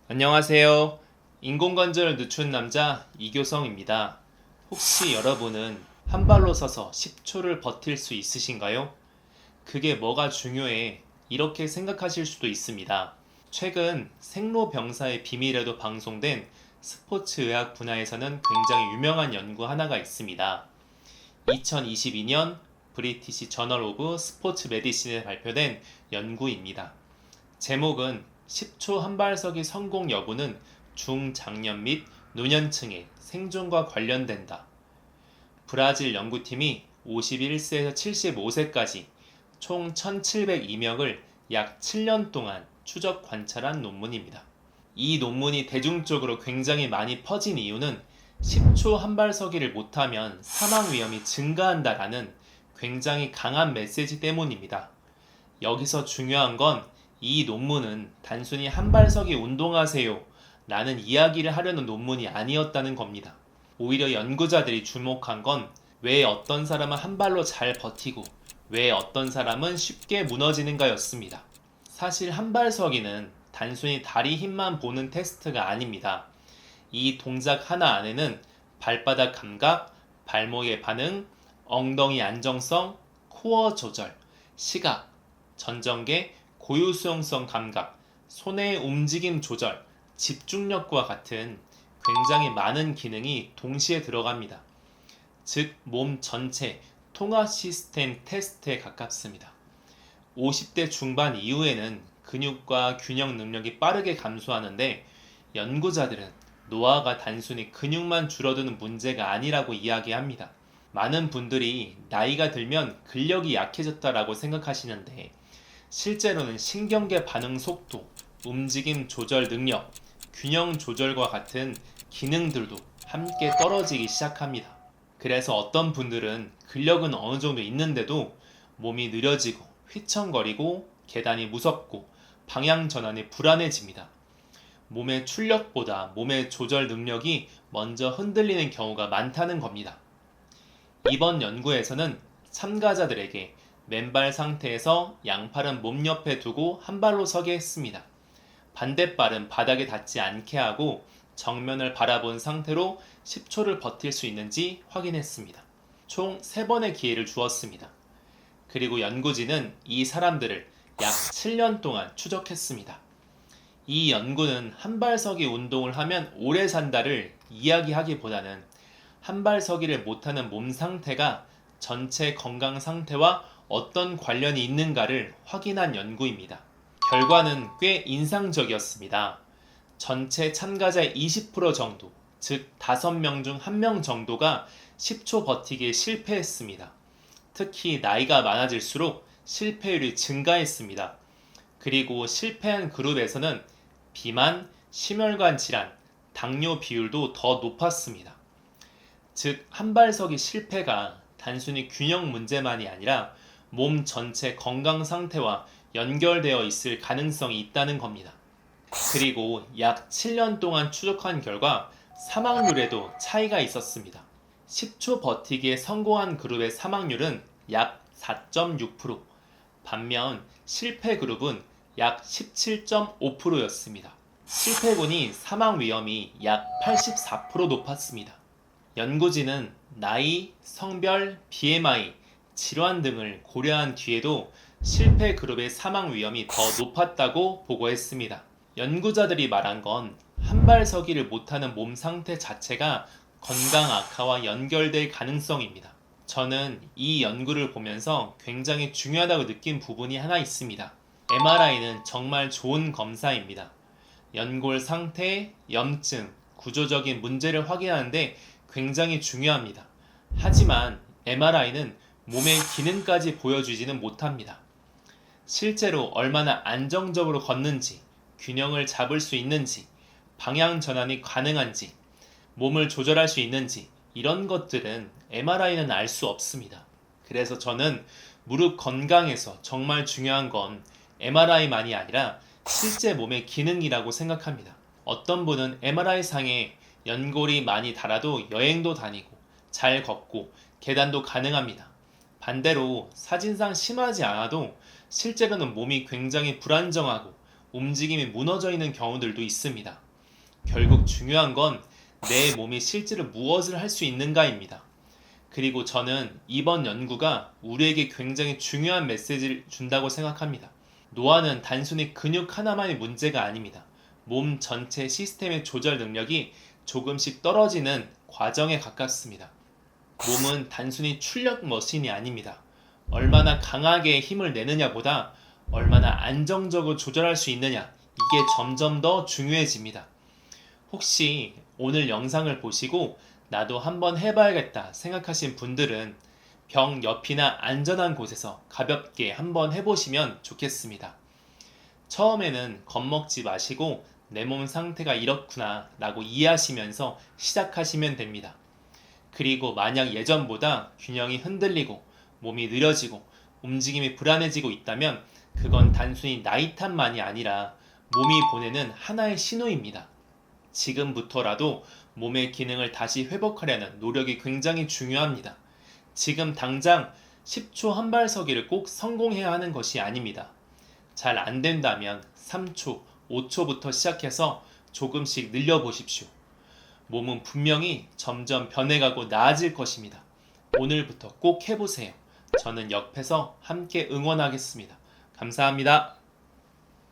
안녕하세요. 인공관절 늦춘 남자 이교성입니다. 혹시 여러분은 한 발로 서서 10초를 버틸 수 있으신가요? 그게 뭐가 중요해? 이렇게 생각하실 수도 있습니다. 최근 생로병사의 비밀에도 방송된 스포츠의학 분야에서는 굉장히 유명한 연구 하나가 있습니다. 2022년 브리티시 저널 오브 스포츠 메디신에 발표된 연구입니다. 제목은 10초 한발서기 성공 여부는 중장년 및 노년층의 생존과 관련된다. 브라질 연구팀이 51세에서 75세까지 총 1702명을 약 7년 동안 추적 관찰한 논문입니다. 이 논문이 대중적으로 굉장히 많이 퍼진 이유는 10초 한발서기를 못하면 사망 위험이 증가한다라는 굉장히 강한 메시지 때문입니다. 여기서 중요한 건 이 논문은 단순히 한발서기 운동하세요 라는 이야기를 하려는 논문이 아니었다는 겁니다. 오히려 연구자들이 주목한 건 왜 어떤 사람은 한 발로 잘 버티고 왜 어떤 사람은 쉽게 무너지는가였습니다. 사실 한발서기는 단순히 다리 힘만 보는 테스트가 아닙니다. 이 동작 하나 안에는 발바닥 감각, 발목의 반응, 엉덩이 안정성, 코어 조절, 시각, 전정계, 고유 수용성 감각, 손의 움직임 조절, 집중력과 같은 굉장히 많은 기능이 동시에 들어갑니다. 즉, 몸 전체 통합 시스템 테스트에 가깝습니다. 50대 중반 이후에는 근육과 균형 능력이 빠르게 감소하는데 연구자들은 노화가 단순히 근육만 줄어드는 문제가 아니라고 이야기합니다. 많은 분들이 나이가 들면 근력이 약해졌다라고 생각하시는데 실제로는 신경계 반응 속도, 움직임 조절 능력, 균형 조절과 같은 기능들도 함께 떨어지기 시작합니다. 그래서 어떤 분들은 근력은 어느 정도 있는데도 몸이 느려지고 휘청거리고 계단이 무섭고 방향 전환이 불안해집니다. 몸의 출력보다 몸의 조절 능력이 먼저 흔들리는 경우가 많다는 겁니다. 이번 연구에서는 참가자들에게 맨발 상태에서 양팔은 몸 옆에 두고 한 발로 서게 했습니다. 반대발은 바닥에 닿지 않게 하고 정면을 바라본 상태로 10초를 버틸 수 있는지 확인했습니다. 총 3번의 기회를 주었습니다. 그리고 연구진은 이 사람들을 약 7년 동안 추적했습니다. 이 연구는 한발서기 운동을 하면 오래 산다를 이야기하기보다는 한발서기를 못하는 몸 상태가 전체 건강 상태와 어떤 관련이 있는가를 확인한 연구입니다. 결과는 꽤 인상적이었습니다. 전체 참가자의 20% 정도, 즉 5명 중 1명 정도가 10초 버티기에 실패했습니다. 특히 나이가 많아질수록 실패율이 증가했습니다. 그리고 실패한 그룹에서는 비만, 심혈관 질환, 당뇨 비율도 더 높았습니다. 즉, 한발서기 실패가 단순히 균형 문제만이 아니라 몸 전체 건강 상태와 연결되어 있을 가능성이 있다는 겁니다. 그리고 약 7년 동안 추적한 결과 사망률에도 차이가 있었습니다. 10초 버티기에 성공한 그룹의 사망률은 약 4.6%, 반면 실패 그룹은 약 17.5%였습니다. 실패군이 사망 위험이 약 84% 높았습니다. 연구진은 나이, 성별, BMI, 질환 등을 고려한 뒤에도 실패 그룹의 사망 위험이 더 높았다고 보고했습니다. 연구자들이 말한 건 한발서기를 못하는 몸 상태 자체가 건강 악화와 연결될 가능성입니다. 저는 이 연구를 보면서 굉장히 중요하다고 느낀 부분이 하나 있습니다. MRI는 정말 좋은 검사입니다. 연골 상태, 염증, 구조적인 문제를 확인하는데 굉장히 중요합니다. 하지만 MRI는 몸의 기능까지 보여주지는 못합니다. 실제로 얼마나 안정적으로 걷는지, 균형을 잡을 수 있는지, 방향 전환이 가능한지, 몸을 조절할 수 있는지 이런 것들은 MRI는 알 수 없습니다. 그래서 저는 무릎 건강에서 정말 중요한 건 MRI만이 아니라 실제 몸의 기능이라고 생각합니다. 어떤 분은 MRI상에 연골이 많이 닳아도 여행도 다니고 잘 걷고 계단도 가능합니다. 반대로 사진상 심하지 않아도 실제로는 몸이 굉장히 불안정하고 움직임이 무너져 있는 경우들도 있습니다. 결국 중요한 건 내 몸이 실제로 무엇을 할 수 있는가입니다. 그리고 저는 이번 연구가 우리에게 굉장히 중요한 메시지를 준다고 생각합니다. 노화는 단순히 근육 하나만의 문제가 아닙니다. 몸 전체 시스템의 조절 능력이 조금씩 떨어지는 과정에 가깝습니다. 몸은 단순히 출력 머신이 아닙니다. 얼마나 강하게 힘을 내느냐보다 얼마나 안정적으로 조절할 수 있느냐, 이게 점점 더 중요해집니다. 혹시 오늘 영상을 보시고 나도 한번 해봐야겠다 생각하신 분들은 병 옆이나 안전한 곳에서 가볍게 한번 해보시면 좋겠습니다. 처음에는 겁먹지 마시고 내 몸 상태가 이렇구나 라고 이해하시면서 시작하시면 됩니다. 그리고 만약 예전보다 균형이 흔들리고 몸이 느려지고 움직임이 불안해지고 있다면 그건 단순히 나이 탓만이 아니라 몸이 보내는 하나의 신호입니다. 지금부터라도 몸의 기능을 다시 회복하려는 노력이 굉장히 중요합니다. 지금 당장 10초 한발서기를 꼭 성공해야 하는 것이 아닙니다. 잘 안 된다면 3초, 5초부터 시작해서 조금씩 늘려보십시오. 몸은 분명히 점점 변해가고 나아질 것입니다. 오늘부터 꼭 해보세요. 저는 옆에서 함께 응원하겠습니다. 감사합니다.